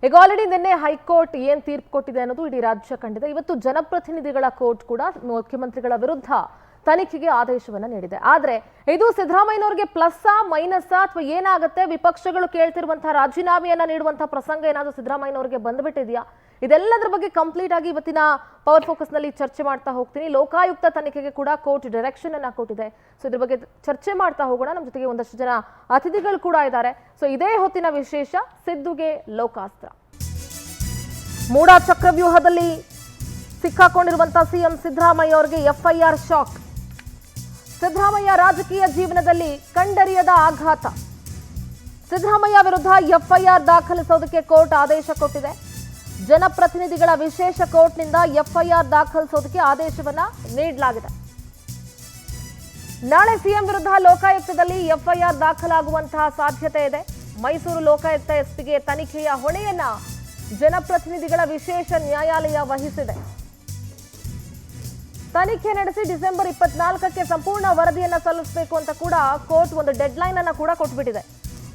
ಈಗ ಆಲ್ರೆಡಿ ನಿನ್ನೆ ಹೈಕೋರ್ಟ್ ಏನ್ ತೀರ್ಪು ಕೊಟ್ಟಿದೆ ಅನ್ನೋದು ಇಡೀ ರಾಜ್ಯ ಕಂಡಿದೆ. ಇವತ್ತು ಜನಪ್ರತಿನಿಧಿಗಳ ಕೋರ್ಟ್ ಕೂಡ ಮುಖ್ಯಮಂತ್ರಿಗಳ ವಿರುದ್ಧ ತನಿಖೆಗೆ ಆದೇಶವನ್ನ ನೀಡಿದೆ. ಆದ್ರೆ ಇದು ಸಿದ್ದರಾಮಯ್ಯನವರಿಗೆ ಪ್ಲಸ್ಸಾ ಮೈನಸ್ಸಾ ಅಥವಾ ಏನಾಗುತ್ತೆ? ವಿಪಕ್ಷಗಳು ಕೇಳ್ತಿರುವಂತಹ ರಾಜೀನಾಮೆಯನ್ನ ನೀಡುವಂತಹ ಪ್ರಸಂಗ ಏನಾದರೂ ಸಿದ್ದರಾಮಯ್ಯನವರಿಗೆ ಬಂದ್ಬಿಟ್ಟಿದೆಯಾ? ಇದೆಲ್ಲದರ ಬಗ್ಗೆ ಕಂಪ್ಲೀಟ್ ಆಗಿ ಇವತ್ತಿನ ಪವರ್ ಫೋಕಸ್ ನಲ್ಲಿ ಚರ್ಚೆ ಮಾಡ್ತಾ ಹೋಗ್ತೀನಿ. ಲೋಕಾಯುಕ್ತ ತನಿಖೆಗೆ ಕೂಡ ಕೋರ್ಟ್ ಡೈರೆಕ್ಷನ್ ಅನ್ನ ಕೊಟ್ಟಿದೆ. ಸೊ ಇದ್ರ ಬಗ್ಗೆ ಚರ್ಚೆ ಮಾಡ್ತಾ ಹೋಗೋಣ. ನಮ್ಮ ಜೊತೆಗೆ ಒಂದಷ್ಟು ಜನ ಅತಿಥಿಗಳು ಕೂಡ ಇದ್ದಾರೆ. ಸೊ ಇದೇ ಹೊತ್ತಿನ ವಿಶೇಷ, ಸಿದ್ದುಗೆ ಲೋಕಾಸ್ತ್ರ. ಮೂಡಾ ಚಕ್ರವ್ಯೂಹದಲ್ಲಿ ಸಿಕ್ಕಾಕೊಂಡಿರುವಂತಹ ಸಿಎಂ ಸಿದ್ದರಾಮಯ್ಯ ಅವರಿಗೆ ಎಫ್ಐಆರ್ ಶಾಕ್. ಸಿದ್ದರಾಮಯ್ಯ ರಾಜಕೀಯ ಜೀವನದಲ್ಲಿ ಕಂಡರಿಯದ ಆಘಾತ. ಸಿದ್ದರಾಮಯ್ಯ ವಿರುದ್ಧ ಎಫ್ಐಆರ್ ದಾಖಲಿಸೋದಕ್ಕೆ ಕೋರ್ಟ್ ಆದೇಶ ಕೊಟ್ಟಿದೆ. ಜನಪ್ರತಿನಿಧಿಗಳ ವಿಶೇಷ ಕೋರ್ಟ್ನಿಂದ ಎಫ್ಐಆರ್ ದಾಖಲಿಸೋದಕ್ಕೆ ಆದೇಶವನ್ನ ನೀಡಲಾಗಿದೆ. ನಾಳೆ ಸಿಎಂ ವಿರುದ್ಧ ಲೋಕಾಯುಕ್ತದಲ್ಲಿ ಎಫ್ಐಆರ್ ದಾಖಲಾಗುವಂತಹ ಸಾಧ್ಯತೆ ಇದೆ. ಮೈಸೂರು ಲೋಕಾಯುಕ್ತ ಎಸ್ಪಿಗೆ ತನಿಖೆಯ ಹೊಣೆಯನ್ನ ಜನಪ್ರತಿನಿಧಿಗಳ ವಿಶೇಷ ನ್ಯಾಯಾಲಯ ವಹಿಸಿದೆ. ತನಿಖೆ ನಡೆಸಿ ಡಿಸೆಂಬರ್ 24ಕ್ಕೆ ಸಂಪೂರ್ಣ ವರದಿಯನ್ನ ಸಲ್ಲಿಸಬೇಕು ಅಂತ ಕೂಡ ಕೋರ್ಟ್ ಒಂದು ಡೆಡ್ಲೈನ್ ಅನ್ನ ಕೂಡ ಕೊಟ್ಬಿಟ್ಟಿದೆ.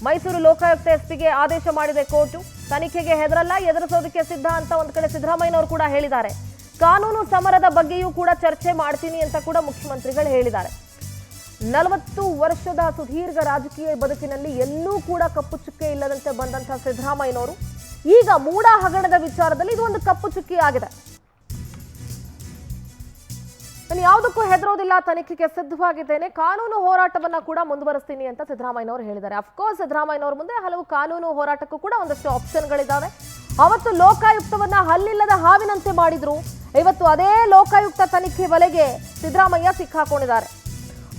ಮೈಸೂರು ಲೋಕಾಯುಕ್ತ ಎಸ್ಪಿಗೆ ಆದೇಶ ಮಾಡಿದೆ ಕೋರ್ಟ್. ತನಿಖೆಗೆ ಹೆದರಲ್ಲ, ಎದುರಿಸೋದಕ್ಕೆ ಸಿದ್ಧ ಅಂತ ಒಂದ್ ಕಡೆ ಸಿದ್ದರಾಮಯ್ಯನವರು ಕೂಡ ಹೇಳಿದ್ದಾರೆ. ಕಾನೂನು ಸಮರದ ಬಗ್ಗೆಯೂ ಕೂಡ ಚರ್ಚೆ ಮಾಡ್ತೀನಿ ಅಂತ ಕೂಡ ಮುಖ್ಯಮಂತ್ರಿಗಳು ಹೇಳಿದ್ದಾರೆ. 40 ವರ್ಷದ ಸುದೀರ್ಘ ರಾಜಕೀಯ ಬದುಕಿನಲ್ಲಿ ಎಲ್ಲೂ ಕೂಡ ಕಪ್ಪು ಚುಕ್ಕೆ ಇಲ್ಲದಂತೆ ಬಂದಂತಹ ಸಿದ್ದರಾಮಯ್ಯನವರು ಈಗ ಮೂಡಾ ಹಗರಣದ ವಿಚಾರದಲ್ಲಿ ಇದು ಒಂದು ಕಪ್ಪು ಚುಕ್ಕಿ ಆಗಿದೆ. ನಾನು ಯಾವುದಕ್ಕೂ ಹೆದರೋದಿಲ್ಲ, ತನಿಖೆಗೆ ಸಿದ್ಧವಾಗಿದ್ದೇನೆ, ಕಾನೂನು ಹೋರಾಟವನ್ನ ಕೂಡ ಮುಂದುವರಿಸ್ತೀನಿ ಅಂತ ಸಿದ್ದರಾಮಯ್ಯನವರು ಹೇಳಿದ್ದಾರೆ. ಅಫ್ಕೋರ್ಸ್ ಸಿದ್ದರಾಮಯ್ಯನವರು ಮುಂದೆ ಹಲವು ಕಾನೂನು ಹೋರಾಟಕ್ಕೂ ಕೂಡ ಒಂದಷ್ಟು ಆಪ್ಷನ್ಗಳಿದ್ದಾವೆ. ಅವತ್ತು ಲೋಕಾಯುಕ್ತವನ್ನ ಹಲ್ಲಿಲ್ಲದ ಹಾವಿನಂತೆ ಮಾಡಿದ್ರು. ಇವತ್ತು ಅದೇ ಲೋಕಾಯುಕ್ತ ತನಿಖೆ ಬಲೆಗೆ ಸಿದ್ದರಾಮಯ್ಯ ಸಿಕ್ಕಾಕೊಂಡಿದ್ದಾರೆ.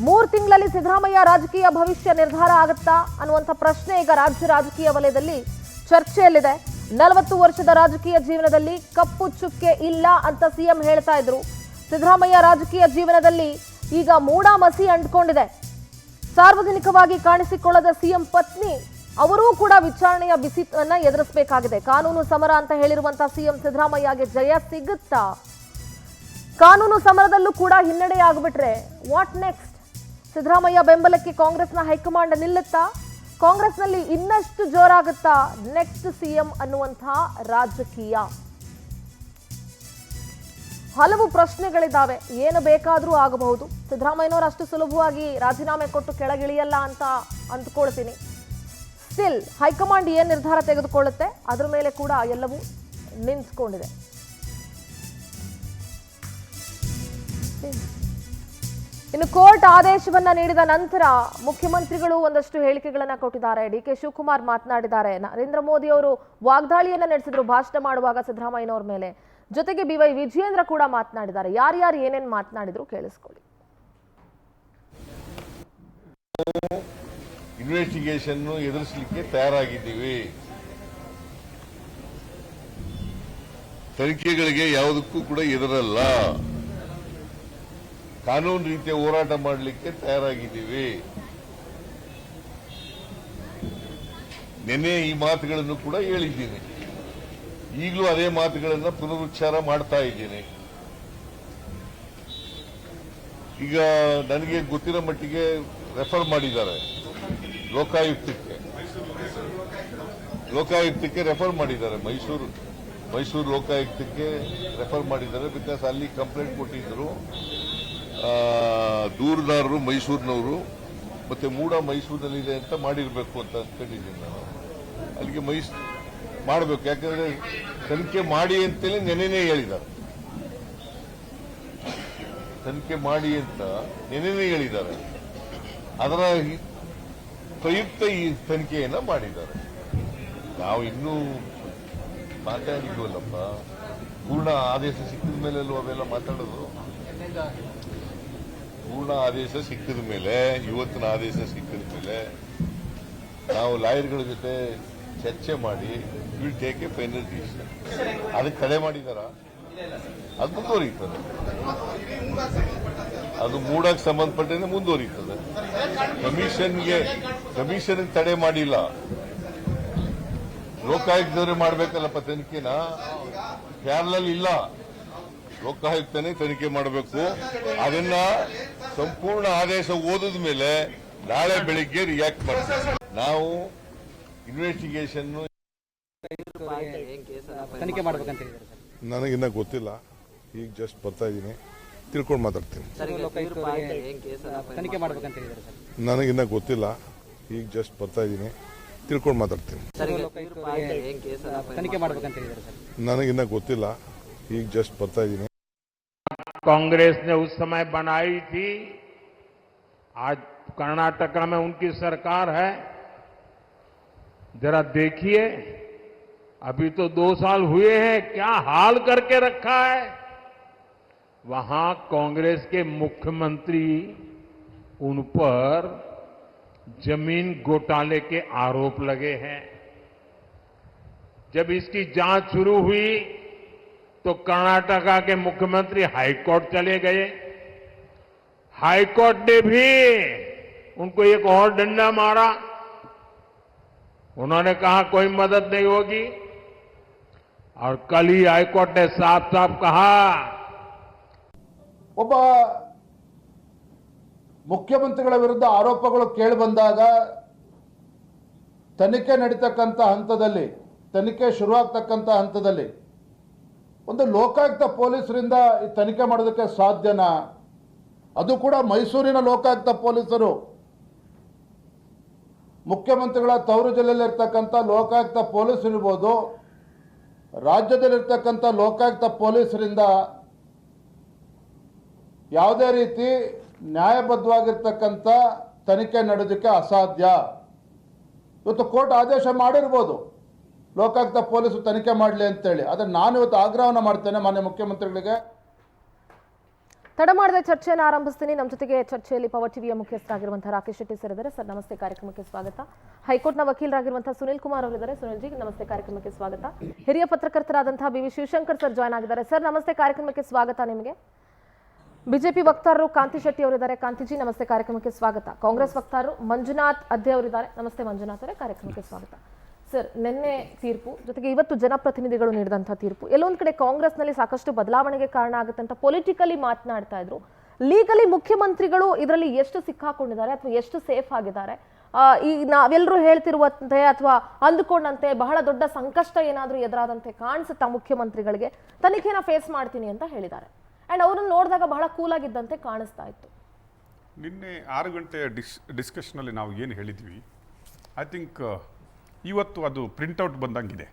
3 ತಿಂಗಳಲ್ಲಿ ಸಿದ್ದರಾಮಯ್ಯ ರಾಜಕೀಯ ಭವಿಷ್ಯ ನಿರ್ಧಾರ ಆಗುತ್ತಾ ಅನ್ನುವಂಥ ಪ್ರಶ್ನೆ ಈಗ ರಾಜ್ಯ ರಾಜಕೀಯ ವಲಯದಲ್ಲಿ ಚರ್ಚೆಯಲ್ಲಿದೆ. 40 ವರ್ಷದ ರಾಜಕೀಯ ಜೀವನದಲ್ಲಿ ಕಪ್ಪು ಚುಕ್ಕೆ ಇಲ್ಲ ಅಂತ ಸಿಎಂ ಹೇಳ್ತಾ ಇದ್ರು. ಸಿದ್ದರಾಮಯ್ಯ ರಾಜಕೀಯ ಜೀವನದಲ್ಲಿ ಈಗ ಮೂಡಾ ಮಸಿ ಅಂಟ್ಕೊಂಡಿದೆ. ಸಾರ್ವಜನಿಕವಾಗಿ ಕಾಣಿಸಿಕೊಳ್ಳದ ಸಿಎಂ ಪತ್ನಿ ಅವರೂ ಕೂಡ ವಿಚಾರಣೆಯ ಬಿಸಿಯನ್ನ ಎದುರಿಸಬೇಕಾಗಿದೆ. ಕಾನೂನು ಸಮರ ಅಂತ ಹೇಳಿರುವಂತಹ ಸಿಎಂ ಸಿದ್ದರಾಮಯ್ಯಗೆ ಜಯ ಸಿಗುತ್ತಾ? ಕಾನೂನು ಸಮರದಲ್ಲೂ ಕೂಡ ಹಿನ್ನಡೆ ಆಗ್ಬಿಟ್ರೆ ವಾಟ್ ನೆಕ್ಸ್ಟ್? ಸಿದ್ದರಾಮಯ್ಯ ಬೆಂಬಲಕ್ಕೆ ಕಾಂಗ್ರೆಸ್ನ ಹೈಕಮಾಂಡ್ ನಿಲ್ಲುತ್ತಾ? ಕಾಂಗ್ರೆಸ್ನಲ್ಲಿ ಇನ್ನಷ್ಟು ಜೋರಾಗುತ್ತಾ ನೆಕ್ಸ್ಟ್ ಸಿಎಂ ಅನ್ನುವಂತಹ ರಾಜಕೀಯ? ಹಲವು ಪ್ರಶ್ನೆಗಳಿದ್ದಾವೆ. ಏನು ಬೇಕಾದರೂ ಆಗಬಹುದು. ಸಿದ್ದರಾಮಯ್ಯನವರು ಅಷ್ಟು ಸುಲಭವಾಗಿ ರಾಜೀನಾಮೆ ಕೊಟ್ಟು ಕೆಳಗಿಳಿಯಲ್ಲ ಅಂತ ಅಂದ್ಕೊಳ್ತೀನಿ. ಸ್ಟಿಲ್ ಹೈಕಮಾಂಡ್ ಏನ್ ನಿರ್ಧಾರ ತೆಗೆದುಕೊಳ್ಳುತ್ತೆ ಅದ್ರ ಮೇಲೆ ಕೂಡ ಎಲ್ಲವೂ ನಿಂತ್ಕೊಂಡಿದೆ. ಇನ್ನು ಕೋರ್ಟ್ ಆದೇಶವನ್ನ ನೀಡಿದ ನಂತರ ಮುಖ್ಯಮಂತ್ರಿಗಳು ಒಂದಷ್ಟು ಹೇಳಿಕೆಗಳನ್ನ ಕೊಟ್ಟಿದ್ದಾರೆ. ಡಿ ಕೆ ಶಿವಕುಮಾರ್ ಮಾತನಾಡಿದ್ದಾರೆ. ನರೇಂದ್ರ ಮೋದಿ ಅವರು ವಾಗ್ದಾಳಿಯನ್ನ ನಡೆಸಿದ್ರು ಭಾಷಣ ಮಾಡುವಾಗ ಸಿದ್ದರಾಮಯ್ಯನವರ ಮೇಲೆ. ಜೊತೆಗೆ BY ವಿಜಯೇಂದ್ರ ಕೂಡ ಮಾತನಾಡಿದ್ದಾರೆ. ಯಾರ್ಯಾರು ಏನೇನ್ ಮಾತನಾಡಿದ್ರು ಕೇಳಿಸ್ಕೊಳ್ಳಿ. ಇನ್ವೆಸ್ಟಿಗೇಷನ್ ಎದುರಿಸಲಿಕ್ಕೆ ತಯಾರಾಗಿದ್ದೀವಿ. ತನಿಖೆಗಳಿಗೆ ಯಾವುದಕ್ಕೂ ಕೂಡ ಎದುರಲ್ಲ. ಕಾನೂನು ರೀತಿಯ ಹೋರಾಟ ಮಾಡಲಿಕ್ಕೆ ತಯಾರಾಗಿದ್ದೀವಿ. ನಿನ್ನೆ ಈ ಮಾತುಗಳನ್ನು ಕೂಡ ಹೇಳಿದ್ದೀನಿ. ಈಗಲೂ ಅದೇ ಮಾತುಗಳನ್ನು ಪುನರುಚ್ಚಾರ ಮಾಡ್ತಾ ಇದ್ದೀನಿ. ಈಗ ನನಗೆ ಗೊತ್ತಿರೋ ಮಟ್ಟಿಗೆ ರೆಫರ್ ಮಾಡಿದ್ದಾರೆ ಲೋಕಾಯುಕ್ತಕ್ಕೆ ರೆಫರ್ ಮಾಡಿದ್ದಾರೆ. ಮೈಸೂರು ಲೋಕಾಯುಕ್ತಕ್ಕೆ ರೆಫರ್ ಮಾಡಿದ್ದಾರೆ. ಬಿಕಾಸ್ ಅಲ್ಲಿ ಕಂಪ್ಲೇಂಟ್ ಕೊಟ್ಟಿದ್ದರು ದೂರುದಾರರು ಮೈಸೂರಿನವರು. ಮತ್ತೆ ಮೂಡಾ ಮೈಸೂರಿನಲ್ಲಿದೆ ಅಂತ ಮಾಡಿರಬೇಕು ಅಂತ ಅಂದ್ಕೊಂಡಿದ್ದೀನಿ ನಾನು. ಅಲ್ಲಿಗೆ ಮಾಡಬೇಕು. ಯಾಕಂದ್ರೆ ತನಿಖೆ ಮಾಡಿ ಅಂತೇಳಿ ನೆನೆನೇ ಹೇಳಿದ್ದಾರೆ. ತನಿಖೆ ಮಾಡಿ ಅಂತ ನೆನೆನೇ ಹೇಳಿದ್ದಾರೆ. ಅದರ ಪ್ರಯುಕ್ತ ಈ ತನಿಖೆಯನ್ನ ಮಾಡಿದ್ದಾರೆ. ನಾವು ಇನ್ನೂ ಮಾತಾಡಿದ್ವಲ್ಲಪ್ಪ. ಪೂರ್ಣ ಆದೇಶ ಸಿಕ್ಕಿದ ಮೇಲೆ ಅವೆಲ್ಲ ಮಾತಾಡೋದು. ಪೂರ್ಣ ಆದೇಶ ಸಿಕ್ಕಿದ ಮೇಲೆ, ಇವತ್ತಿನ ಆದೇಶ ಸಿಕ್ಕಿದ ಮೇಲೆ ನಾವು ಲಾಯರ್ಗಳ ಜೊತೆ ಚರ್ಚೆ ಮಾಡಿ will take A final decision. ಅದಕ್ಕೆ ತಡೆ ಮಾಡಿದಾರ? ಅದು ಮುಂದುವರಿಯುತ್ತದೆ. ಅದು ಮೂಡಕ್ಕೆ ಸಂಬಂಧಪಟ್ಟಂತೆ ಮುಂದುವರಿಯುತ್ತದೆ. ಕಮಿಷನ್ ತಡೆ ಮಾಡಿಲ್ಲ. ಲೋಕಾಯುಕ್ತವರೇ ಮಾಡಬೇಕಲ್ಲಪ್ಪ ತನಿಖೆನ. ಪ್ಯಾರಲಲ್ ಇಲ್ಲ. ಲೋಕಾಯುಕ್ತನೇ ತನಿಖೆ ಮಾಡಬೇಕು. ಅದನ್ನ ಸಂಪೂರ್ಣ ಆದೇಶ ಓದಿದ ಮೇಲೆ ನಾಳೆ ಬೆಳಿಗ್ಗೆ ರಿಯಾಕ್ಟ್ ಮಾಡ್ತೀವಿ. ನಾವು ಇನ್ವೆಸ್ಟಿಗೇಷನ್ ತನಿಖೆ ಮಾಡಬೇಕಂತ ಹೇಳಿದ್ದಾರೆ ಸರ್. ನನಗಿನ್ನ ಗೊತ್ತಿಲ್ಲ, ಈಗ ಜಸ್ಟ್ ಬರ್ತಾ ಇದ್ದೀನಿ, ತಿಳ್ಕೊಂಡು ಮಾತಾಡ್ತೀನಿ. ತನಿಖೆ ಮಾಡಬೇಕಂತ ಹೇಳಿದ್ದಾರೆ ಸರ್. ನನಗಿನ್ನ ಗೊತ್ತಿಲ್ಲ, ಈಗ ಜಸ್ಟ್ ಬರ್ತಾ ಇದ್ದೀನಿ, ತಿಳ್ಕೊಂಡು ಮಾತಾಡ್ತೀನಿ. ತನಿಖೆ ಮಾಡಬೇಕಂತ ಹೇಳಿದ್ದಾರೆ ಸರ್. ನನಗಿನ್ನ ಗೊತ್ತಿಲ್ಲ, ಈಗ ಜಸ್ಟ್ ಬರ್ತಾ ಇದ್ದೀನಿ. कांग्रेस ने उस समय बनाई थी, आज कर्नाटक में उनकी सरकार है। जरा देखिए, अभी तो 2 साल हुए हैं, क्या हाल करके रखा है। वहां कांग्रेस के मुख्यमंत्री उन पर जमीन घोटाले के आरोप लगे हैं। जब इसकी जांच शुरू हुई तो कर्नाटका के मुख्यमंत्री हाईकोर्ट चले गए। हाईकोर्ट ने भी उनको एक और डंडा मारा। उन्होंने कहा कोई मदद नहीं होगी, और कल ही हाईकोर्ट ने साफ साफ कहा। ಒಬ್ಬ ಮುಖ್ಯಮಂತ್ರಿಗಳ ವಿರುದ್ಧ ಆರೋಪಗಳು ಕೇಳಿ ಬಂದಾಗ ತನಿಖೆ ನಡೀತಕ್ಕಂಥ ಹಂತದಲ್ಲಿ, ತನಿಖೆ ಶುರುವಾಗ್ತಕ್ಕಂಥ ಹಂತದಲ್ಲಿ ಒಂದು ಲೋಕಾಯುಕ್ತ ಪೊಲೀಸರಿಂದ ಈ ತನಿಖೆ ಮಾಡೋದಕ್ಕೆ ಸಾಧ್ಯನಾ? ಅದು ಕೂಡ ಮೈಸೂರಿನ ಲೋಕಾಯುಕ್ತ ಪೊಲೀಸರು, ಮುಖ್ಯಮಂತ್ರಿಗಳ ತವರು ಜಿಲ್ಲೆಯಲ್ಲಿರ್ತಕ್ಕಂಥ ಲೋಕಾಯುಕ್ತ ಪೊಲೀಸ್ ಇರ್ಬೋದು, ರಾಜ್ಯದಲ್ಲಿರ್ತಕ್ಕಂಥ ಲೋಕಾಯುಕ್ತ ಪೊಲೀಸರಿಂದ ಯಾವುದೇ ರೀತಿ ನ್ಯಾಯಬದ್ಧವಾಗಿರ್ತಕ್ಕಂಥ ತನಿಖೆ ನಡೆಯೋದಕ್ಕೆ ಅಸಾಧ್ಯ. ಇವತ್ತು ಕೋರ್ಟ್ ಆದೇಶ ಮಾಡಿರ್ಬೋದು ಲೋಕಾಯುಕ್ತ ಪೊಲೀಸರು ತನಿಖೆ ಮಾಡಲಿ ಅಂತೇಳಿ, ಆದರೆ ನಾನು ಇವತ್ತು ಆಗ್ರಹವನ್ನು ಮಾಡ್ತೇನೆ ಮಾನ್ಯ ಮುಖ್ಯಮಂತ್ರಿಗಳಿಗೆ. ತಡ ಮಾಡದೆ ಚರ್ಚೆಯನ್ನು ಆರಂಭಿಸ್ತೀನಿ. ನಮ್ಮ ಜೊತೆಗೆ ಚರ್ಚೆಯಲ್ಲಿ ಪವರ್ ಟಿವಿಯ ಮುಖ್ಯಸ್ಥರಾಗಿರುವಂತಹ ರಾಕೇಶ್ ಶೆಟ್ಟಿ ಸರ್ ಇದ್ದಾರೆ. ಸರ್ ನಮಸ್ತೆ, ಕಾರ್ಯಕ್ರಮಕ್ಕೆ ಸ್ವಾಗತ. ಹೈಕೋರ್ಟ್ನ ವಕೀಲರಾಗಿರುವಂತಹ ಸುನಿಲ್ ಕುಮಾರ್ ಅವರಿದ್ದಾರೆ. ಸುನಿಲ್ ಜಿ ನಮಸ್ತೆ, ಕಾರ್ಯಕ್ರಮಕ್ಕೆ ಸ್ವಾಗತ. ಹಿರಿಯ ಪತ್ರಕರ್ತರಾದಂತಹ B V Shivashankar sir join ಆಗಿದ್ದಾರೆ. ಸರ್ ನಮಸ್ತೆ, ಕಾರ್ಯಕ್ರಮಕ್ಕೆ ಸ್ವಾಗತ ನಿಮಗೆ. ಬಿಜೆಪಿ ವಕ್ತಾರರು ಕಾಂತಿ ಶೆಟ್ಟಿ ಅವರಿದ್ದಾರೆ. ಕಾಂತಿಜಿ ನಮಸ್ತೆ, ಕಾರ್ಯಕ್ರಮಕ್ಕೆ ಸ್ವಾಗತ. ಕಾಂಗ್ರೆಸ್ ವಕ್ತಾರರು ಮಂಜುನಾಥ್ ಅದ್ದೆ ಅವರಿದ್ದಾರೆ. ನಮಸ್ತೆ ಮಂಜುನಾಥ್ ಅವರೇ, ಕಾರ್ಯಕ್ರಮಕ್ಕೆ ಸ್ವಾಗತ. ಸರ್, ನಿನ್ನೆ ತೀರ್ಪು ಜೊತೆಗೆ ಇವತ್ತು ಜನಪ್ರತಿನಿಧಿಗಳು ನೀಡಿದಂತಹ ತೀರ್ಪು ಎಲ್ಲೊಂದು ಕಡೆ ಕಾಂಗ್ರೆಸ್ನಲ್ಲಿ ಸಾಕಷ್ಟು ಬದಲಾವಣೆಗೆ ಕಾರಣ ಆಗುತ್ತೆ ಅಂತ ಪೊಲಿಟಿಕಲಿ ಮಾತನಾಡ್ತಾ ಇದ್ರು. ಲೀಗಲಿ ಮುಖ್ಯಮಂತ್ರಿಗಳು ಇದರಲ್ಲಿ ಎಷ್ಟು ಸಿಕ್ಕಾಕೊಂಡಿದ್ದಾರೆ ಅಥವಾ ಎಷ್ಟು ಸೇಫ್ ಆಗಿದ್ದಾರೆ? ಈ ನಾವೆಲ್ಲರೂ ಹೇಳ್ತಿರುವಂತೆ ಅಥವಾ ಅಂದುಕೊಂಡಂತೆ ಬಹಳ ದೊಡ್ಡ ಸಂಕಷ್ಟ ಏನಾದರೂ ಎದುರಾದಂತೆ ಕಾಣಿಸುತ್ತಾ ಮುಖ್ಯಮಂತ್ರಿಗಳಿಗೆ? ತನಿಖೆನ ಫೇಸ್ ಮಾಡ್ತೀನಿ ಅಂತ ಹೇಳಿದ್ದಾರೆ. ಅಂಡ್ ಅವರನ್ನು ನೋಡಿದಾಗ ಬಹಳ ಕೂಲ್ ಆಗಿದ್ದಂತೆ ಕಾಣಿಸ್ತಾ ಇತ್ತು. ನಿನ್ನೆ 6 ಗಂಟೆಯ ಡಿಸ್ಕಷನಲ್ಲಿ ನಾವು ಏನು ಹೇಳಿದ್ವಿ, ಐ ಥಿಂಕ್ ಇವತ್ತು ಅದು ಪ್ರಿಂಟೌಟ್ ಬಂದಂಗಿದೆ.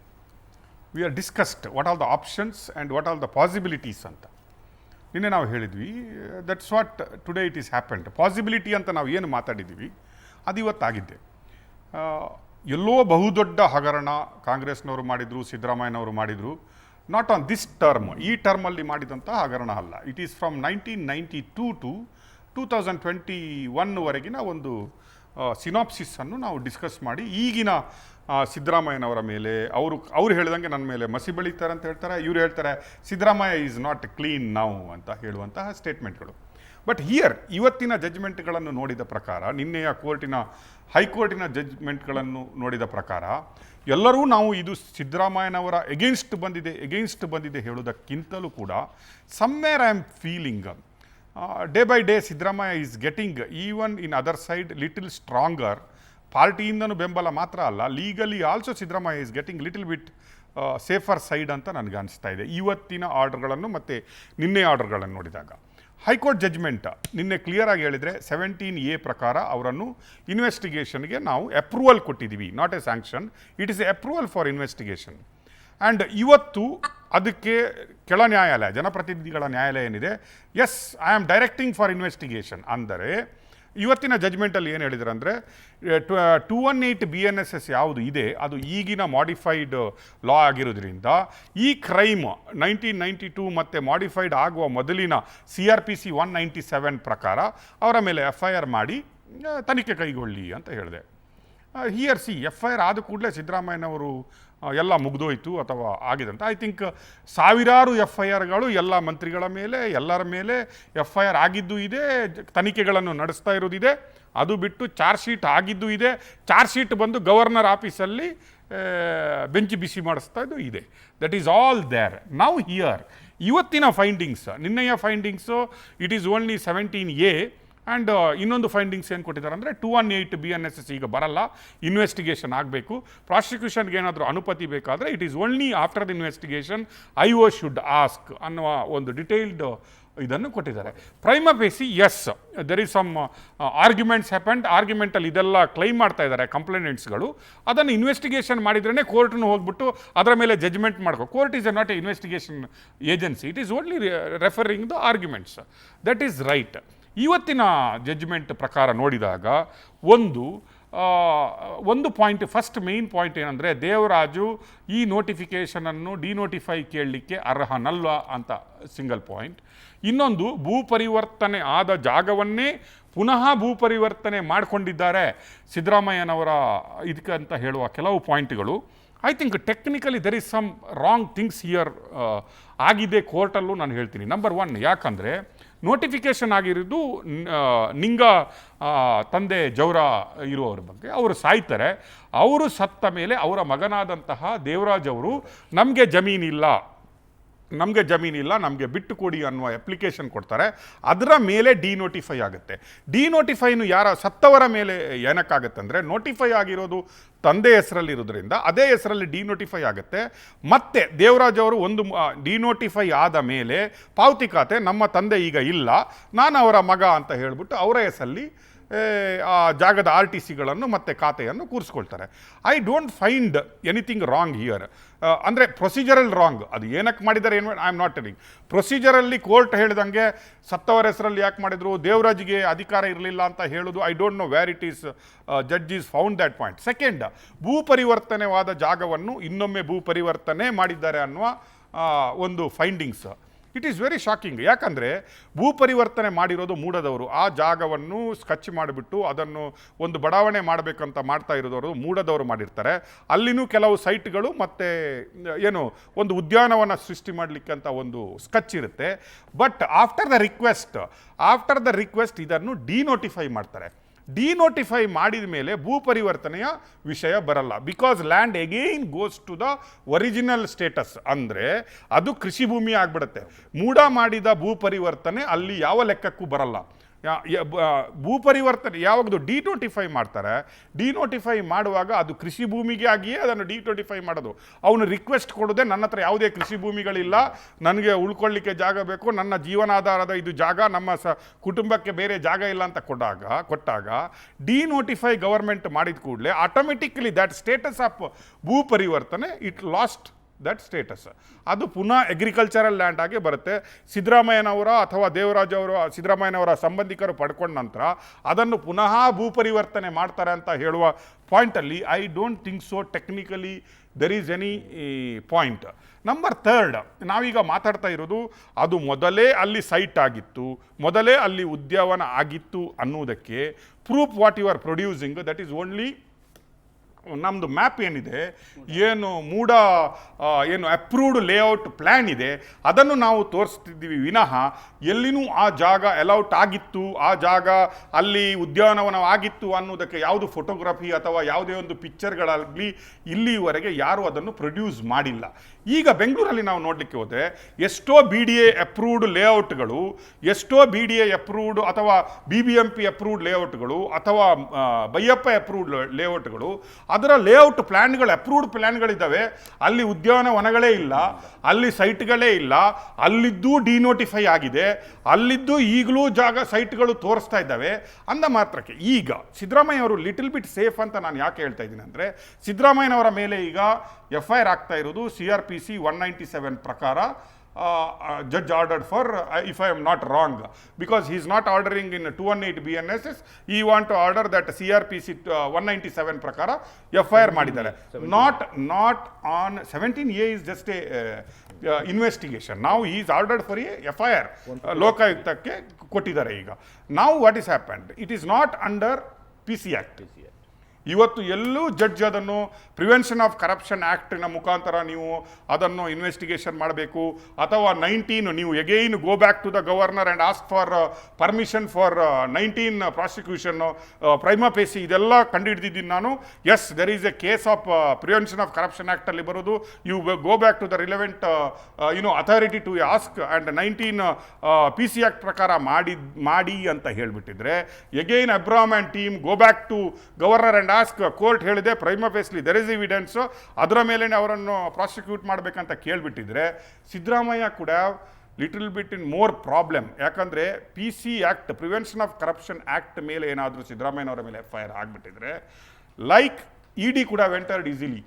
We are discussed what all the options and what all the possibilities ಅಂತ ನಿನ್ನೆ ನಾವು ಹೇಳಿದ್ವಿ. That's what today it is happened. Possibility ಅಂತ ನಾವು ಏನು ಮಾತಾಡಿದ್ದೀವಿ ಅದು ಇವತ್ತಾಗಿದ್ದೆ. ಎಲ್ಲೋ ಬಹುದೊಡ್ಡ ಹಗರಣ ಕಾಂಗ್ರೆಸ್ನವರು ಮಾಡಿದರು, ಸಿದ್ದರಾಮಯ್ಯನವರು ಮಾಡಿದರು. ನಾಟ್ ಆನ್ ದಿಸ್ ಟರ್ಮ್, ಈ ಟರ್ಮಲ್ಲಿ ಮಾಡಿದಂಥ ಹಗರಣ ಅಲ್ಲ. ಇಟ್ ಈಸ್ ಫ್ರಮ್ 1992 ಟು 2021ವರೆಗಿನ ಒಂದು ಸಿನಾಪ್ಸಿಸನ್ನು ನಾವು ಡಿಸ್ಕಸ್ ಮಾಡಿ, ಈಗಿನ ಸಿದ್ದರಾಮಯ್ಯನವರ ಮೇಲೆ ಅವರು ಹೇಳಿದಂಗೆ ನನ್ನ ಮೇಲೆ ಮಸಿ ಬೆಳೀತಾರೆ ಅಂತ ಹೇಳ್ತಾರೆ. ಇವರು ಹೇಳ್ತಾರೆ ಸಿದ್ದರಾಮಯ್ಯ ಈಸ್ ನಾಟ್ ಕ್ಲೀನ್ ನಾವು ಅಂತ ಹೇಳುವಂತಹ ಸ್ಟೇಟ್ಮೆಂಟ್ಗಳು. ಬಟ್ ಹಿಯರ್ ಇವತ್ತಿನ ಜಡ್ಜ್ಮೆಂಟ್ಗಳನ್ನು ನೋಡಿದ ಪ್ರಕಾರ, ನಿನ್ನೆಯ ಹೈಕೋರ್ಟಿನ ಜಡ್ಜ್ಮೆಂಟ್ಗಳನ್ನು ನೋಡಿದ ಪ್ರಕಾರ ಎಲ್ಲರೂ ನಾವು ಇದು ಸಿದ್ದರಾಮಯ್ಯನವರ ಎಗೇನ್ಸ್ಟ್ ಬಂದಿದೆ ಹೇಳೋದಕ್ಕಿಂತಲೂ ಕೂಡ somewhere I am feeling day by day Siddaramaiah is getting even in other side little stronger. ಪಾರ್ಟಿಯಿಂದನೂ ಬೆಂಬಲ ಮಾತ್ರ ಅಲ್ಲ, legally also Siddaramaiah is getting little bit safer side ಅಂತ ನನಗೆ ಅನಿಸ್ತಾ ಇದೆ ಇವತ್ತಿನ ಆರ್ಡರ್ಗಳನ್ನು ಮತ್ತು ನಿನ್ನೆ ಆರ್ಡರ್ಗಳನ್ನು ನೋಡಿದಾಗ. ಹೈಕೋರ್ಟ್ ಜಡ್ಜ್ಮೆಂಟ್ ನಿನ್ನೆ ಕ್ಲಿಯರಾಗಿ ಹೇಳಿದರೆ 17A ಪ್ರಕಾರ ಅವರನ್ನು ಇನ್ವೆಸ್ಟಿಗೇಷನ್ಗೆ ನಾವು ಅಪ್ರೂವಲ್ ಕೊಟ್ಟಿದ್ದೀವಿ, not a sanction, it is a approval for investigation. And ಇವತ್ತು ಅದಕ್ಕೆ ಕೆಳ ನ್ಯಾಯಾಲಯ, ಜನಪ್ರತಿನಿಧಿಗಳ ನ್ಯಾಯಾಲಯ ಏನಿದೆ, yes I am directing for investigation ಅಂದರೆ ಇವತ್ತಿನ ಜಡ್ಜ್ಮೆಂಟಲ್ಲಿ ಏನು ಹೇಳಿದ್ದಾರೆ ಅಂದರೆ 218 BNSS ಯಾವುದು ಇದೆ ಅದು ಈಗಿನ ಮಾಡಿಫೈಡ್ ಲಾ ಆಗಿರೋದ್ರಿಂದ ಈ ಕ್ರೈಮ್ 1992 ಮತ್ತು ಮಾಡಿಫೈಡ್ ಆಗುವ ಮೊದಲಿನ CRPC 197 ಪ್ರಕಾರ ಅವರ ಮೇಲೆ FIR ಮಾಡಿ ತನಿಖೆ ಕೈಗೊಳ್ಳಿ ಅಂತ ಹೇಳಿದೆ. ಹಿಯರ್ FIR ಆದ ಕೂಡಲೇ ಸಿದ್ದರಾಮಯ್ಯನವರು ಎಲ್ಲ ಮುಗಿದೋಯ್ತು ಅಥವಾ ಆಗಿದೆ ಅಂತ. ಐ ಥಿಂಕ್ ಸಾವಿರಾರು FIRಗಳು ಎಲ್ಲ ಮಂತ್ರಿಗಳ ಮೇಲೆ, ಎಲ್ಲರ ಮೇಲೆ FIR ಆಗಿದ್ದು ಇದೆ, ತನಿಖೆಗಳನ್ನು ನಡೆಸ್ತಾ ಇರೋದಿದೆ. ಅದು ಬಿಟ್ಟು ಚಾರ್ಜ್ ಶೀಟ್ ಆಗಿದ್ದು ಇದೆ, ಚಾರ್ಜ್ ಶೀಟ್ ಬಂದು ಗವರ್ನರ್ ಆಫೀಸಲ್ಲಿ ಬೆಂಚ್ ಬಿಸಿ ಮಾಡಿಸ್ತಾ ಇದ್ದು ಇದೆ. That is all there. ನಾವು ಹಿಯರ್ ಇವತ್ತಿನ ಫೈಂಡಿಂಗ್ಸ್, ನಿನ್ನೆಯ findings it is only 17A and ಇನ್ನೊಂದು ಫೈಂಡಿಂಗ್ಸ್ ಏನು ಕೊಟ್ಟಿದ್ದಾರೆ ಅಂದರೆ 218 BNSS ಈಗ ಬರಲ್ಲ, ಇನ್ವೆಸ್ಟಿಗೇಷನ್ ಆಗಬೇಕು. ಪ್ರಾಸಿಕ್ಯೂಷನ್ಗೆ ಏನಾದರೂ ಅನುಮತಿ ಬೇಕಾದರೆ it is only after the investigation IO should ask ಅನ್ನುವ ಒಂದು ಡಿಟೇಲ್ಡ್ ಇದನ್ನು ಕೊಟ್ಟಿದ್ದಾರೆ. Prima facie as there is some arguments happened. ಆರ್ಗ್ಯುಮೆಂಟಲ್ಲಿ ಇದೆಲ್ಲ ಕ್ಲೈಮ್ ಮಾಡ್ತಾ ಇದ್ದಾರೆ ಕಂಪ್ಲೇಂಟ್ಸ್ಗಳು. ಅದನ್ನು ಇನ್ವೆಸ್ಟಿಗೇಷನ್ ಮಾಡಿದ್ರೇ ಕೋರ್ಟ್ನು ಹೋಗ್ಬಿಟ್ಟು ಅದರ ಮೇಲೆ ಜಜ್ಮೆಂಟ್ ಮಾಡ್ಕೋ. Court is not A investigation agency, it is only referring the arguments. That is right. ಇವತ್ತಿನ ಜಡ್ಜ್ಮೆಂಟ್ ಪ್ರಕಾರ ನೋಡಿದಾಗ ಒಂದು ಪಾಯಿಂಟ್, ಫಸ್ಟ್ ಮೇನ್ ಪಾಯಿಂಟ್ ಏನಂದರೆ ದೇವರಾಜು ಈ ನೋಟಿಫಿಕೇಷನನ್ನು ಡಿನೋಟಿಫೈ ಕೇಳಲಿಕ್ಕೆ ಅರ್ಹನಲ್ಲ ಅಂತ ಸಿಂಗಲ್ ಪಾಯಿಂಟ್. ಇನ್ನೊಂದು, ಭೂ ಪರಿವರ್ತನೆ ಆದ ಜಾಗವನ್ನೇ ಪುನಃ ಭೂ ಪರಿವರ್ತನೆ ಮಾಡಿಕೊಂಡಿದ್ದಾರೆ ಸಿದ್ದರಾಮಯ್ಯನವರ ಇದಕ್ಕೆ ಅಂತ ಹೇಳುವ ಕೆಲವು ಪಾಯಿಂಟ್ಗಳು. I think technically there is some wrong things here ಆಗಿದೆ ಕೋರ್ಟಲ್ಲೂ ನಾನು ಹೇಳ್ತೀನಿ. ನಂಬರ್ 1, ಯಾಕಂದರೆ ನೋಟಿಫಿಕೇಷನ್ ಆಗಿರೋದು ನಿಂಗ ತಂದೆ ಜೌರ ಇರುವವ್ರ ಬಗ್ಗೆ. ಅವರು ಸಾಯ್ತಾರೆ. ಅವರು ಸತ್ತ ಮೇಲೆ ಅವರ ಮಗನಾದಂತಹ ದೇವರಾಜ್ ಅವರು ನಮಗೆ ಜಮೀನಿಲ್ಲ, ನಮಗೆ ಬಿಟ್ಟು ಕೊಡಿ ಅನ್ನುವ ಅಪ್ಲಿಕೇಶನ್ ಕೊಡ್ತಾರೆ. ಅದರ ಮೇಲೆ ಡಿನೋಟಿಫೈ ಆಗುತ್ತೆ. ಡಿನೋಟಿಫೈನು ಸತ್ತವರ ಮೇಲೆ ಏನಕ್ಕಾಗತ್ತೆ ಅಂದರೆ ನೋಟಿಫೈ ಆಗಿರೋದು ತಂದೆ ಹೆಸರಲ್ಲಿರೋದ್ರಿಂದ ಅದೇ ಹೆಸರಲ್ಲಿ ಡಿನೋಟಿಫೈ ಆಗುತ್ತೆ. ಮತ್ತು ದೇವರಾಜ್ ಅವರು ಒಂದು ಡಿನೋಟಿಫೈ ಆದ ಮೇಲೆ ಪಾವತಿ ಖಾತೆ ನಮ್ಮ ತಂದೆ ಈಗ ಇಲ್ಲ, ನಾನು ಅವರ ಮಗ ಅಂತ ಹೇಳಿಬಿಟ್ಟು ಅವರ ಹೆಸರಲ್ಲಿ ಆ ಜಾಗದ RTCಗಳನ್ನು ಮತ್ತು ಖಾತೆಯನ್ನು ಕೂರಿಸ್ಕೊಳ್ತಾರೆ. I don't find anything wrong here. ಅಂದರೆ ಪ್ರೊಸೀಜರಲ್ ರಾಂಗ್. ಅದು ಏನಕ್ಕೆ ಮಾಡಿದ್ದಾರೆ ಏನು ಐ ಆಮ್ ನಾಟ್ ಟೆಲಿಂಗ್. ಪ್ರೊಸೀಜರಲ್ಲಿ ಕೋರ್ಟ್ ಹೇಳಿದಂಗೆ ಸತ್ತವರ ಹೆಸರಲ್ಲಿ ಯಾಕೆ ಮಾಡಿದ್ರು, ದೇವರಾಜ್ಗೆ ಅಧಿಕಾರ ಇರಲಿಲ್ಲ ಅಂತ ಹೇಳೋದು I don't know where it is. Judge is found that point. Second, ಭೂ ಪರಿವರ್ತನೆವಾದ ಜಾಗವನ್ನು ಇನ್ನೊಮ್ಮೆ ಭೂ ಪರಿವರ್ತನೆ ಮಾಡಿದ್ದಾರೆ ಅನ್ನುವ ಒಂದು findings. It is very shocking. ಯಾಕಂದರೆ ಭೂ ಪರಿವರ್ತನೆ ಮಾಡಿರೋದು ಮೂಡದವರು. ಆ ಜಾಗವನ್ನು ಸ್ಕೆಚ್ ಮಾಡಿಬಿಟ್ಟು ಅದನ್ನು ಒಂದು ಬಡಾವಣೆ ಮಾಡಬೇಕಂತ ಮಾಡ್ತಾ ಇರೋದವರು ಮೂಡದವರು ಮಾಡಿರ್ತಾರೆ. ಅಲ್ಲಿನೂ ಕೆಲವು ಸೈಟ್ಗಳು ಮತ್ತು ಏನು ಒಂದು ಉದ್ಯಾನವನ ಸೃಷ್ಟಿ ಮಾಡಲಿಕ್ಕೆ ಅಂತ ಒಂದು ಸ್ಕೆಚ್ ಇರುತ್ತೆ. ಬಟ್ ಆಫ್ಟರ್ ದ ರಿಕ್ವೆಸ್ಟ್ ಇದನ್ನು ಡಿನೋಟಿಫೈ ಮಾಡ್ತಾರೆ. ಡಿನೋಟಿಫೈ ಮಾಡಿದ ಮೇಲೆ ಭೂ ಪರಿವರ್ತನೆಯ ವಿಷಯ ಬರಲ್ಲ. Because land again goes to the original status. ಅಂದರೆ ಅದು ಕೃಷಿ ಭೂಮಿ ಆಗಿಬಿಡುತ್ತೆ. ಮೂಡ ಮಾಡಿದ ಭೂ ಪರಿವರ್ತನೆ ಅಲ್ಲಿ ಯಾವ ಲೆಕ್ಕಕ್ಕೂ ಬರಲ್ಲ. ಭೂ ಪರಿವರ್ತನೆ ಯಾವಾಗದು ಡಿನೋಟಿಫೈ ಮಾಡ್ತಾರೆ, ಡಿನೋಟಿಫೈ ಮಾಡುವಾಗ ಅದು ಕೃಷಿ ಭೂಮಿಗೆ ಆಗಿಯೇ ಅದನ್ನು ಡಿನೋಟಿಫೈ ಮಾಡೋದು. ಅವನು ರಿಕ್ವೆಸ್ಟ್ ಕೊಡೋದೆ ನನ್ನ ಹತ್ರ ಯಾವುದೇ ಕೃಷಿ ಭೂಮಿಗಳಿಲ್ಲ, ನನಗೆ ಉಳ್ಕೊಳ್ಳಿಕ್ಕೆ ಜಾಗ ಬೇಕು, ನನ್ನ ಜೀವನಾಧಾರದ ಇದು ಜಾಗ, ನಮ್ಮ ಕುಟುಂಬಕ್ಕೆ ಬೇರೆ ಜಾಗ ಇಲ್ಲ ಅಂತ ಕೊಟ್ಟಾಗ ಡಿನೋಟಿಫೈ ಗವರ್ಮೆಂಟ್ ಮಾಡಿದ ಕೂಡಲೇ ಆಟೋಮೆಟಿಕಲಿ ದ್ಯಾಟ್ ಸ್ಟೇಟಸ್ ಆಫ್ ಭೂ ಪರಿವರ್ತನೆ ಇಟ್ ಲಾಸ್ಟ್ ದಟ್ ಸ್ಟೇಟಸ್. ಅದು ಪುನಃ ಅಗ್ರಿಕಲ್ಚರಲ್ ಲ್ಯಾಂಡ್ ಆಗಿ ಬರುತ್ತೆ. ಸಿದ್ದರಾಮಯ್ಯನವರ ಅಥವಾ ಸಿದ್ದರಾಮಯ್ಯನವರ ಸಂಬಂಧಿಕರು ಪಡ್ಕೊಂಡ ನಂತರ ಅದನ್ನು ಪುನಃ ಭೂ ಪರಿವರ್ತನೆ ಮಾಡ್ತಾರೆ ಅಂತ ಹೇಳುವ ಪಾಯಿಂಟಲ್ಲಿ I don't think so technically there is any point. Number 3, ನಾವೀಗ ಮಾತಾಡ್ತಾ ಇರೋದು ಅದು ಮೊದಲೇ ಅಲ್ಲಿ ಸೈಟ್ ಆಗಿತ್ತು, ಮೊದಲೇ ಅಲ್ಲಿ ಉದ್ಯಾನವನ ಆಗಿತ್ತು ಅನ್ನೋದಕ್ಕೆ proof what you are producing that is only ನಮ್ಮದು ಮ್ಯಾಪ್ ಏನಿದೆ, ಏನು ಏನು ಅಪ್ರೂವ್ಡ್ ಲೇಔಟ್ ಪ್ಲ್ಯಾನ್ ಇದೆ ಅದನ್ನು ನಾವು ತೋರಿಸ್ತಿದ್ದೀವಿ ವಿನಃ ಎಲ್ಲಿನೂ ಆ ಜಾಗ ಅಲೌಟ್ ಆಗಿತ್ತು, ಆ ಜಾಗ ಅಲ್ಲಿ ಉದ್ಯಾನವನ ಆಗಿತ್ತು ಅನ್ನೋದಕ್ಕೆ ಯಾವುದು ಫೋಟೋಗ್ರಫಿ ಅಥವಾ ಯಾವುದೇ ಒಂದು ಪಿಕ್ಚರ್ಗಳಾಗಲಿ ಇಲ್ಲಿವರೆಗೆ ಯಾರೂ ಅದನ್ನು ಪ್ರೊಡ್ಯೂಸ್ ಮಾಡಿಲ್ಲ. ಈಗ ಬೆಂಗಳೂರಲ್ಲಿ ನಾವು ನೋಡಲಿಕ್ಕೆ ಹೋದರೆ ಎಷ್ಟೋ BDA ಅಪ್ರೂವ್ಡ್ ಲೇಔಟ್ಗಳು, ಎಷ್ಟೋ BDA ಅಪ್ರೂವ್ಡ್ ಅಥವಾ BBMP ಅಪ್ರೂವ್ಡ್ ಲೇಔಟ್ಗಳು ಅಥವಾ ಬೈಯಪ್ಪ ಅಪ್ರೂವ್ಡ್ ಲೇಔಟ್ಗಳು, ಅದರ ಲೇಔಟ್ ಪ್ಲ್ಯಾನ್ಗಳು ಅಪ್ರೂವ್ಡ್ ಪ್ಲ್ಯಾನ್ಗಳಿದ್ದಾವೆ. ಅಲ್ಲಿ ಉದ್ಯಾನವನಗಳೇ ಇಲ್ಲ, ಅಲ್ಲಿ ಸೈಟ್ಗಳೇ ಇಲ್ಲ, ಅಲ್ಲಿದ್ದು ಡಿನೋಟಿಫೈ ಆಗಿದೆ, ಅಲ್ಲಿದ್ದು ಈಗಲೂ ಸೈಟ್ಗಳು ತೋರಿಸ್ತಾ ಇದ್ದಾವೆ. ಅಂದ ಮಾತ್ರಕ್ಕೆ ಈಗ ಸಿದ್ದರಾಮಯ್ಯ ಅವರು ಲಿಟಲ್ ಬಿಟ್ ಸೇಫ್ ಅಂತ ನಾನು ಯಾಕೆ ಹೇಳ್ತಾ ಇದ್ದೀನಿ ಅಂದರೆ, ಸಿದ್ದರಾಮಯ್ಯನವರ ಮೇಲೆ ಈಗ FIR ಆಗ್ತಾ ಇರೋದು CRPC 197 ಪ್ರಕಾರ. Judge ordered for, if I am not wrong, because he is not ordering in 218 BNSS, he want to order that CRPC 197 ಪ್ರಕಾರ FIR ಮಾಡಿದ್ದಾರೆ. Not on 17A is just a investigation. Now he is ordered for a FIR. ಲೋಕಾಯುಕ್ತಕ್ಕೆ ಕೊಟ್ಟಿದ್ದಾರೆ ಈಗ. Now what is happened? It is not under PC Act. ಇವತ್ತು ಎಲ್ಲೂ judge ಅದನ್ನು prevention of corruption ಆ್ಯಕ್ಟ್ನ ಮುಖಾಂತರ ನೀವು ಅದನ್ನು ಇನ್ವೆಸ್ಟಿಗೇಷನ್ ಮಾಡಬೇಕು, ಅಥವಾ 19 ನೀವು again go back to the governor and ask for permission for 19 prosecution prima facie ಇದೆಲ್ಲ ಕಂಡುಹಿಡಿದಿದ್ದೀನಿ ನಾನು. Yes, there is a case of prevention of corruption ಆ್ಯಕ್ಟಲ್ಲಿ ಬರೋದು. You go back to the relevant authority to ask and 19 PC act ಪ್ರಕಾರ ಮಾಡಿ ಅಂತ ಹೇಳಿಬಿಟ್ಟಿದ್ರೆ, again Abraham and team go back to governor and ask. Court ಹೇಳಿದೆ prima facie there is evidence, ಅದರ ಮೇಲೆ ಅವರನ್ನು ಪ್ರಾಸಿಕ್ಯೂಟ್ ಮಾಡಬೇಕಂತ ಕೇಳಿಬಿಟ್ಟಿದ್ರೆ ಸಿದ್ದರಾಮಯ್ಯ ಕೂಡ little bit in more problem. ಯಾಕಂದರೆ PC act prevention of corruption act ಮೇಲೆ ಏನಾದರೂ ಸಿದ್ದರಾಮಯ್ಯನವರ ಮೇಲೆ FIR ಆಗಿಬಿಟ್ಟಿದ್ರೆ, like ED could have entered easily,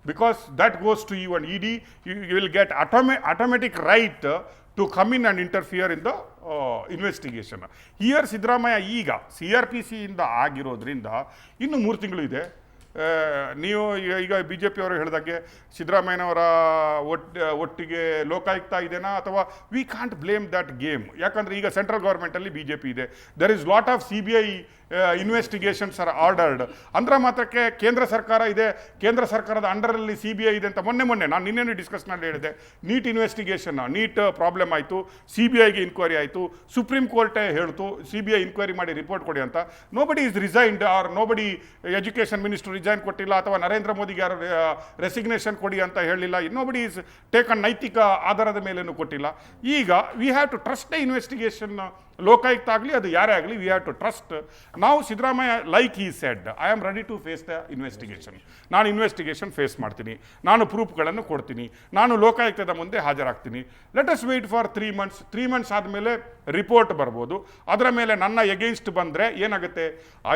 because that goes to you, and ED, you will get automatic right to come in and interfere in the investigation. Here Siddaramaiah ಈಗ CRPC ಇಂದ ಆಗಿರೋದ್ರಿಂದ ಇನ್ನು 3 ತಿಂಗಳು ಇದೆ. ನೀವು ಈಗ BJP ಅವರು ಹೇಳಿದಾಗೆ ಸಿದ್ದರಾಮಯ್ಯನವರ ಒಟ್ಟಿಗೆ ಲೋಕಾಯುಕ್ತ ಇದೆನಾ, ಅಥವಾ we can't blame that game. ಯಾಕಂದರೆ ಈಗ ಸೆಂಟ್ರಲ್ ಗೌರ್ಮೆಂಟಲ್ಲಿ BJP ಇದೆ, there is lot of CBI investigations are ordered. ಅಂದ್ರೆ ಮಾತ್ರಕ್ಕೆ ಕೇಂದ್ರ ಸರ್ಕಾರ ಇದೆ, ಕೇಂದ್ರ ಸರ್ಕಾರದ ಅಂಡರಲ್ಲಿ CBI ಇದೆ ಅಂತ ಮೊನ್ನೆ ನಾನು ನಿನ್ನೆ ಡಿಸ್ಕಸ್ನಲ್ಲಿ ಹೇಳಿದೆ. ನೀಟ್ ಇನ್ವೆಸ್ಟಿಗೇಷನ್, ನೀಟ್ ಪ್ರಾಬ್ಲಮ್ ಆಯಿತು, CBIಗೆ ಇನ್ಕ್ವೈರಿ ಆಯಿತು, ಸುಪ್ರೀಂ ಕೋರ್ಟೇ ಹೇಳ್ತು CBI ಇನ್ಕ್ವೈರಿ ಮಾಡಿ ರಿಪೋರ್ಟ್ ಕೊಡಿ ಅಂತ. Nobody is resigned, or nobody education minister resign ಕೊಟ್ಟಿಲ್ಲ, ಅಥವಾ ನರೇಂದ್ರ ಮೋದಿಗೆ ಯಾರು ರೆಸಿಗ್ನೇಷನ್ ಕೊಡಿ ಅಂತ ಹೇಳಿಲ್ಲ. ನೋಬಡಿ ಈಸ್ ಟೇಕನ್, ನೈತಿಕ ಆಧಾರದ ಮೇಲೇನು ಕೊಟ್ಟಿಲ್ಲ. ಈಗ we have to trust the investigation. Lokayukta ಆಗಲಿ ಅದು ಯಾರೇ ಆಗಲಿ, ವಿ ಹ್ಯಾವ್ ಟು ಟ್ರಸ್ಟ್. ನಾವು Siddaramaiah like he said, I am ready to face the investigation. ನಾನು ಇನ್ವೆಸ್ಟಿಗೇಷನ್ ಫೇಸ್ ಮಾಡ್ತೀನಿ, ನಾನು ಪ್ರೂಫ್ಗಳನ್ನು ಕೊಡ್ತೀನಿ, ನಾನು ಲೋಕಾಯುಕ್ತದ ಮುಂದೆ ಹಾಜರಾಗ್ತೀನಿ. Let us wait for 3 months. 3 months ಆದಮೇಲೆ ರಿಪೋರ್ಟ್ ಬರ್ಬೋದು. ಅದರ ಮೇಲೆ ನನ್ನ ಎಗೇನ್ಸ್ಟ್ ಬಂದರೆ ಏನಾಗುತ್ತೆ,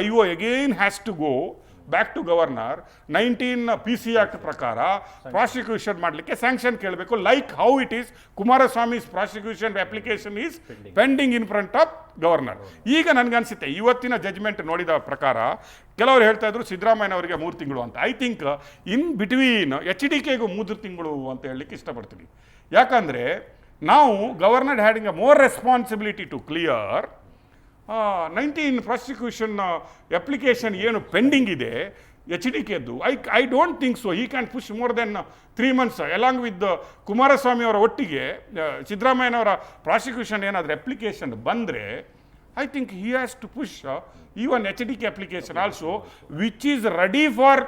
IO again has to go back to governor. 19 PC act ಪ್ರಕಾರ ಪ್ರಾಸಿಕ್ಯೂಷನ್ ಮಾಡಲಿಕ್ಕೆ ಸ್ಯಾಂಕ್ಷನ್ ಕೇಳಬೇಕು, like how it is Kumaraswamy's prosecution application is pending in front of governor. ಈಗ ನನಗನ್ಸುತ್ತೆ ಇವತ್ತಿನ ಜಜ್ಮೆಂಟ್ ನೋಡಿದ ಪ್ರಕಾರ ಕೆಲವರು ಹೇಳ್ತಾ ಇದ್ರು ಸಿದ್ದರಾಮಯ್ಯನವರಿಗೆ 3 ತಿಂಗಳು ಅಂತ. ಐ ಥಿಂಕ್ ಇನ್ ಬಿಟ್ವೀನ್ HDKಗೂ 3 ತಿಂಗಳು ಅಂತ ಹೇಳಲಿಕ್ಕೆ ಇಷ್ಟಪಡ್ತೀನಿ. ಯಾಕಂದರೆ ನಾವು governor having a more responsibility to clear 19 prosecution application ಏನು ಪೆಂಡಿಂಗ್ ಇದೆ HDKದ್ದು. I don't think so he can push more than 3 months along with Kumaraswamy ಅವರ ಒಟ್ಟಿಗೆ ಸಿದ್ದರಾಮಯ್ಯನವರ ಪ್ರಾಸಿಕ್ಯೂಷನ್ ಏನಾದರೂ ಅಪ್ಲಿಕೇಶನ್ ಬಂದರೆ I think he has to push even HDK application also, which is ready for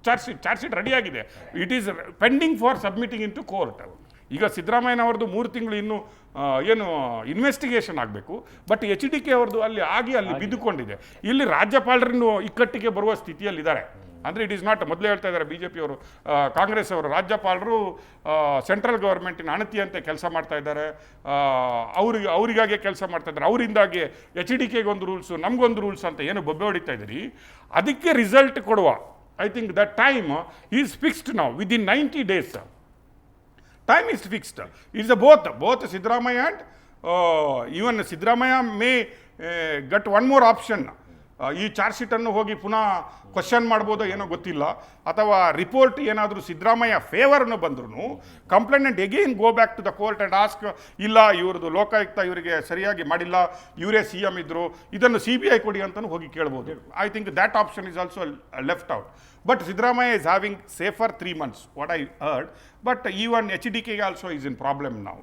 charge sheet ready ಆಗಿದೆ, it is pending for submitting in to court. ಈಗ ಸಿದ್ದರಾಮಯ್ಯನವ್ರದ್ದು 3 ತಿಂಗಳು ಇನ್ನೂ ಏನು ಇನ್ವೆಸ್ಟಿಗೇಷನ್ ಆಗಬೇಕು, ಬಟ್ HDK ಅವ್ರದ್ದು ಅಲ್ಲಿ ಬಿದ್ದುಕೊಂಡಿದೆ. ಇಲ್ಲಿ ರಾಜ್ಯಪಾಲರನ್ನು ಇಕ್ಕಟ್ಟಿಗೆ ಬರುವ ಸ್ಥಿತಿಯಲ್ಲಿದ್ದಾರೆ. ಅಂದರೆ ಇಟ್ ಈಸ್ ನಾಟ್, ಮೊದಲೇ ಹೇಳ್ತಾ ಇದ್ದಾರೆ BJP ಅವರು, ಕಾಂಗ್ರೆಸ್ ಅವರು, ರಾಜ್ಯಪಾಲರು ಸೆಂಟ್ರಲ್ ಗೌರ್ಮೆಂಟಿನ ಅಣತಿಯಂತೆ ಕೆಲಸ ಮಾಡ್ತಾ ಇದ್ದಾರೆ, ಅವರಿಗಾಗೆ ಕೆಲಸ ಮಾಡ್ತಾ ಇದ್ದಾರೆ, ಅವರಿಂದಾಗಿ HDKಗೆ ಒಂದು ರೂಲ್ಸು, ನಮಗೊಂದು ರೂಲ್ಸ್ ಅಂತ ಏನು ಬೊಬ್ಬೆ ಹೊಡಿತಾ ಇದ್ದೀರಿ, ಅದಕ್ಕೆ ರಿಸಲ್ಟ್ ಕೊಡುವ I think that time is fixed now within 90 days. Time is fixed. It's both Siddaramaiah and even Siddaramaiya may get one more option. ಈ ಚಾರ್ಜ್ ಶೀಟನ್ನು ಹೋಗಿ ಪುನಃ ಕ್ವಶನ್ ಮಾಡ್ಬೋದೋ ಏನೋ ಗೊತ್ತಿಲ್ಲ, ಅಥವಾ ರಿಪೋರ್ಟ್ ಏನಾದರೂ ಸಿದ್ದರಾಮಯ್ಯ ಫೇವರ್ನು ಬಂದ್ರೂ complaint again go back to the court and ask, ಇಲ್ಲ ಇವ್ರದ್ದು ಲೋಕಾಯುಕ್ತ ಇವರಿಗೆ ಸರಿಯಾಗಿ ಮಾಡಿಲ್ಲ, ಇವರೇ CM ಇದ್ದರು, ಇದನ್ನು CBI ಕೊಡಿ ಅಂತಲೂ ಹೋಗಿ ಕೇಳ್ಬೋದು. I think that option is also left out. But Siddaramaiya is having safer 3 months, what I heard. But even HDK also is in problem now.